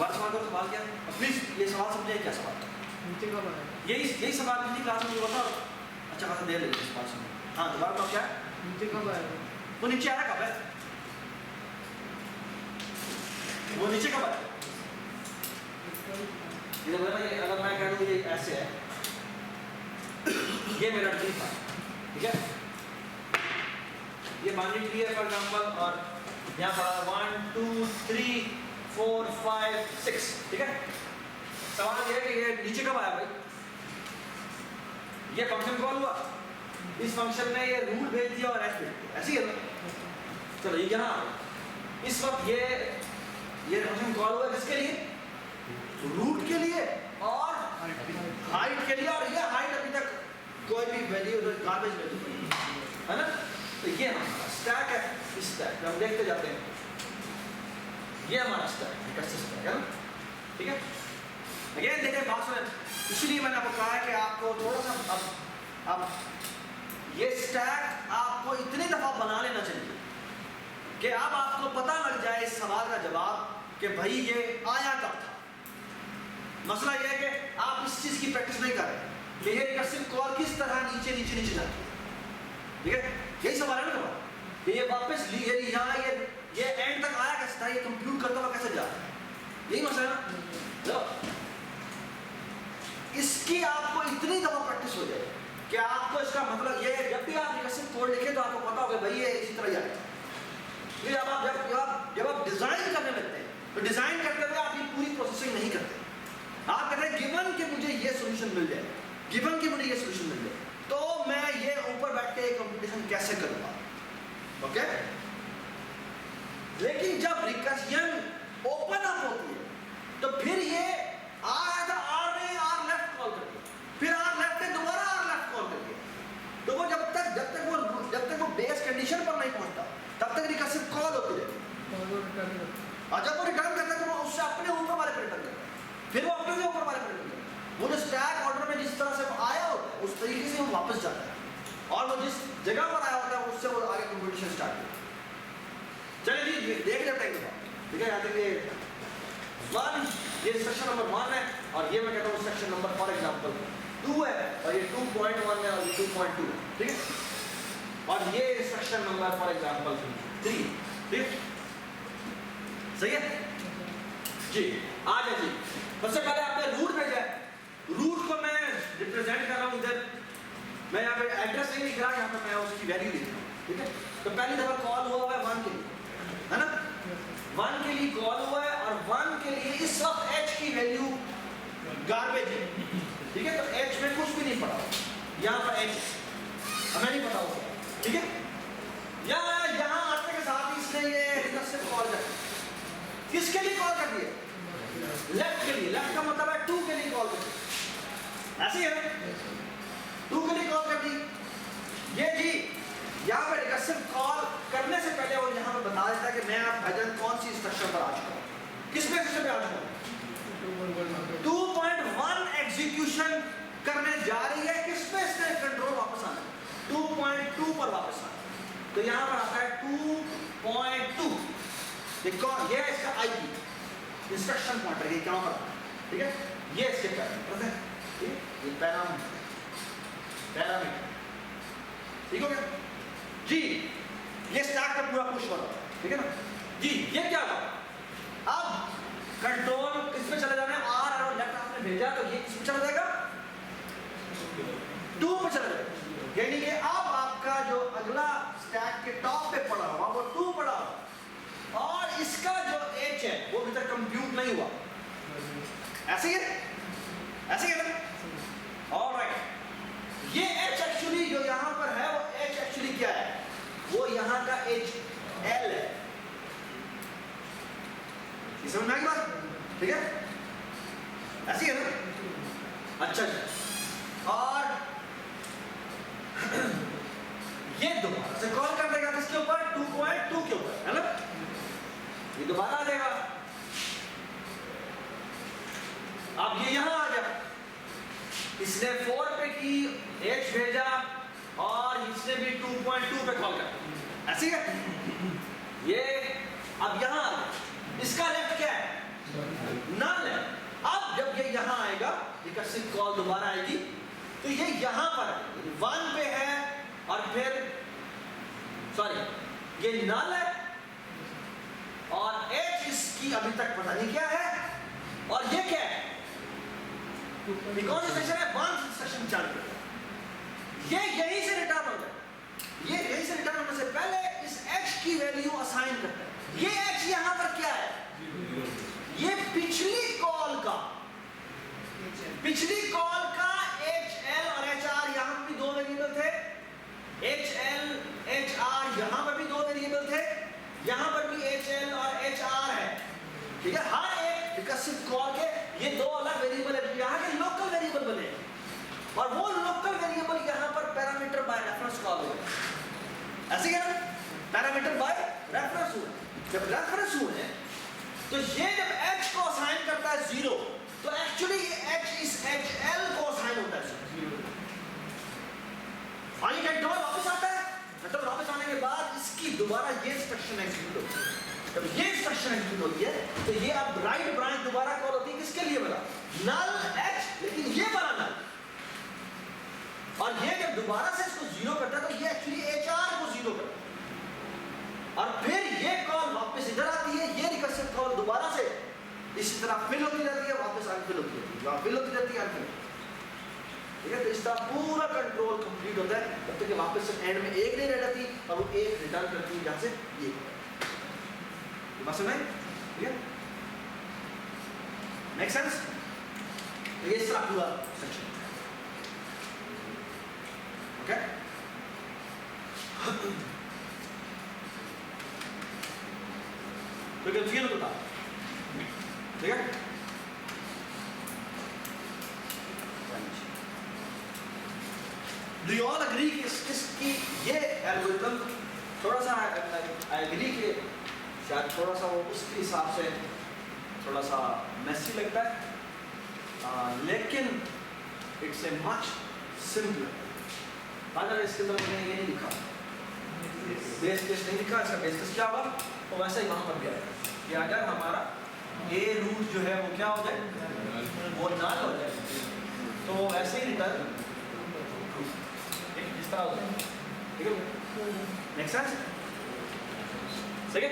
दोबारा सवाल करो, सवाल क्या है? प्लीज ये सवाल समझे, क्या सवाल? नीचे कब आएगा? यही सवाल पिछली क्लास में मुझे बताओ। अच्छा खासा देर लगी इस बात सुनने। हाँ दोबारा बताओ क्या है? नीचे कब आएगा? वो नीचे आ रहा कब है? वो नीचे कब आएगा? अगर मैं कह दूँ ये ऐसे है, ये मेरा ट्री था, ठीक है? ये बाइनरी ट्री है फॉर एग्जांपल, और यहाँ पर 1 2 3 4 5 6, ठीक है? सवाल ये है कि ये नीचे कब आया भाई? ये फंक्शन कॉल हुआ, इस फंक्शन ने ये रूट भेज दिया और एच भेज दिया, ऐसी है ना? चलो ये यहाँ इस वक्त ये फंक्शन कॉल हुआ किसके लिए? रूट के लिए और हाइट के लिए, और ये हाइट अभी तक कोई भी वैल्यू गार्बेज वैल्यू है ना? तो ये हमारा स्टैक है, इस स्टैक हम देखते जाते हैं, ये हमारा स्टैक है ना? ठीक है? अगेन देखिए बात सुने, इसलिए मैंने आपको कहा है कि आपको थोड़ा सा अब ये स्टैक आपको इतनी दफा बना लेना चाहिए कि अब आपको पता लग जाए इस सवाल का जवाब कि भाई ये आया कब था। मसला ये है कि आप इस चीज की प्रैक्टिस नहीं कर रहे कि ये रिकर्सिव कॉल किस तरह नीचे नीचे नीचे जाती है, ठीक है? यही सवाल है ना तुम्हारा कि ये वापस यहाँ ये एंड तक आया कैसे था, ये कंप्यूट करता हुआ कैसे जा रहा है, यही मसला है ना? इसकी आपको इतनी दफा प्रैक्टिस हो जाए कि आपको इसका मतलब ये जब भी आप रिकर्सिव कोड लिखे तो आपको पता होगा भाई ये इसी तरह जाएगा। फिर जब आप डिजाइन करने लगते हैं तो डिजाइन करते हुए आप ये पूरी प्रोसेसिंग नहीं करते। आप कहते हैं गिवन कि मुझे ये सॉल्यूशन मिल जाए, गिवन कि मुझे ये सॉल्यूशन मिल जाए तो मैं ये ऊपर बैठ के कंप्यूटेशन कैसे करूंगा, ओके? लेकिन जब रिकर्जन ओपन अप होती है तो फिर ये आर ने आर लेफ्ट कॉल कर दिया, फिर आर लेफ्ट ने दोबारा आर लेफ्ट कॉल कर दिया, तो वो जब तक वो बेस कंडीशन पर नहीं पहुंचता तब तक रिकर्सिव कॉल होती रहती है। और जब वो रिटर्न करता है तो वो उससे अपने ऊपर वाले पे रिटर्न करता है, फिर वो अपने से ऊपर वाले पे रिटर्न करता है। वो जो स्टैक ऑर्डर में जिस तरह से आया होता है उस तरीके से वो वापस जाता है, और वो जिस जगह पर आया होता है उससे वो आगे कंप्यूटेशन स्टार्ट करता है। चलिए जी देख लेते हैं, ठीक है? यहाँ तक ये 1 ये सेक्शन नंबर 1 है, और ये मैं कहता हूँ सेक्शन नंबर फॉर एग्जांपल 2 है, और ये 2.1 है, और ये 2.2 है, ठीक है? और ये सेक्शन नंबर फॉर एग्जांपल 3, ठीक? सही है जी? आ जाए जी। सबसे पहले आपने रूट भेजा है, रूट को मैं रिप्रेजेंट कर रहा हूँ इधर, मैं यहाँ पे एड्रेस नहीं लिख रहा, यहाँ पे मैं उसकी वैल्यू लिख रहा हूँ, ठीक है? तो पहली दफा कॉल हुआ है 1 के लिए, है ना? 1 के लिए कॉल हुआ है, और 1 के लिए इस वक्त h की वैल्यू गार्बेज है, ठीक है? तो h में कुछ भी नहीं पड़ा, यहाँ पर h हमें नहीं पता होगा, ठीक है? यहाँ आते के साथ इसने ये रिकर्सिव कॉल कर दिया, किसके लिए कॉल कर दिया? लेफ्ट के लिए। लेफ्ट का मतलब है 2 के लिए कॉल कर दिया, ऐसे है 2 के लिए कॉल कर दी। ये जी यहाँ पे रिकर्सिव कॉल करने से पहले वो यहाँ पे बता देता है कि मैं आप भजन कौन सी इंस्ट्रक्शन पर आ चुका हूँ, किस पे इंस्ट्रक्शन पे आ चुका हूँ? 2.1 एग्जीक्यूशन करने जा रही है, किस पे इसने कंट्रोल वापस आना है? 2.2 पर वापस आना। तो यहाँ पर आता है 2.2, देखो ये है इसका आईपी इंस्ट्रक्शन पॉइंटर, ये क्या पर, ठीक है? ये इसके पैरामीटर है, ये पैरामीटर, ठीक हो गया जी? ये स्टैक का पूरा पुश हो रहा है, ठीक है ना जी? ये क्या हुआ? अब कंट्रोल किस पे चला जाना है? आर और लेफ्ट आपने भेजा तो ये किस पे चला जाएगा? 2 पे चला जाएगा, यानी कि अब आपका जो अगला स्टैक के टॉप पे पड़ा हुआ वो 2 पड़ा हुआ, और इसका जो h है वो अभी तक कंप्यूट नहीं हुआ, ऐसे ही है, ऐसे ही है ना? ऑलराइट, ये h एक्चुअली जो यहाँ पर है वो h एक्चुअली क्या है? वो यहाँ का h l है, समझ में आई बात? ठीक है, ऐसी है ना? अच्छा जी, और ये दोबारा से कॉल कर देगा किसके ऊपर? 2.2 के ऊपर, है ना? ये दोबारा आ जाएगा, अब ये यहां आ गया, इसने 4 पे की, h भेजा, और इसने भी 2.2 पे कॉल कर, ऐसी है? ये अब यहां आ गया, इसका लेफ्ट क्या है? रिकर्सिव कॉल दोबारा आएगी, तो ये यहां पर है, 1 पे है और फिर सॉरी ये नल है और h इसकी अभी तक पता नहीं क्या है, और ये क्या है, ये कौन सा सेक्शन है, 1 सेक्शन चल रहा है। ये यहीं से रिटर्न हो जाए, ये यहीं से रिटर्न होने से पहले इस h की वैल्यू असाइन करता है। ये h यहां पर क्या है, ये पिछली कॉल का HL और HR, यहां पर भी 2 वेरिएबल थे, HL HR यहां पर भी 2 वेरिएबल थे, यहां पर भी HL और HR है, ठीक है। हर एक रिकर्सिव कॉल के ये 2 अलग वेरिएबल है, यहां के लोकल वेरिएबल बने और वो लोकल वेरिएबल यहां पर पैरामीटर बाय रेफरेंस कॉल हो गए, ऐसे क्या पैरामीटर बाय रेफरेंस हुआ। जब रेफरेंस हुए तो ये जब h को असाइन करता है 0, तो एक्चुअली ये h इस HL को असाइन होता है 0। फाइनली कंट्रोल वापस आता है, कंट्रोल वापस आने के बाद इसकी दोबारा ये इंस्ट्रक्शन एग्जीक्यूट होती है। जब ये इंस्ट्रक्शन एग्जीक्यूट होती है तो ये अब राइट ब्रांच दोबारा कॉल होती है, किसके लिए बना, नल h, लेकिन ये बना नल, और ये जब दोबारा से इसको 0 करता है तो ये एक्चुअली HR को 0 करता है, और फिर ये कॉल वापस इधर आती है, ये रिकर्सिव कॉल दोबारा से इसी तरह फिल होती रहती है, वापस अनफिल होती रहती है, फिल होती रहती है, अनफिल, ठीक है। तो इसका पूरा कंट्रोल कंप्लीट होता है तब तक कि वापस से एंड में 1 नहीं रह जाती और वो 1 रिटर्न करती है जहां से ये बात समझ, ठीक है, मेक सेंस। ये इस तरह पूरा सेक्शन, ओके। तो कंफ्यूजन होता, ठीक है। Do you all agree कि इसकी ये एल्गोरिथम थोड़ा सा आई एग्री कि शायद थोड़ा सा वो उसके हिसाब से थोड़ा सा मेसी लगता है, लेकिन इट्स ए मच सिंपलर। अगर इसके अंदर मैंने ये नहीं लिखा, बेस केस नहीं लिखा, इसका बेस केस क्या होगा, तो वैसा ही वहाँ पर भी आएगा कि अगर हमारा ए रूट जो है वो क्या हो जाए, वो नल हो जाए, तो वैसे ही रिटर्न जिस तरह हो जाए, ठीक है, नेक्स्ट सेंस, सही है।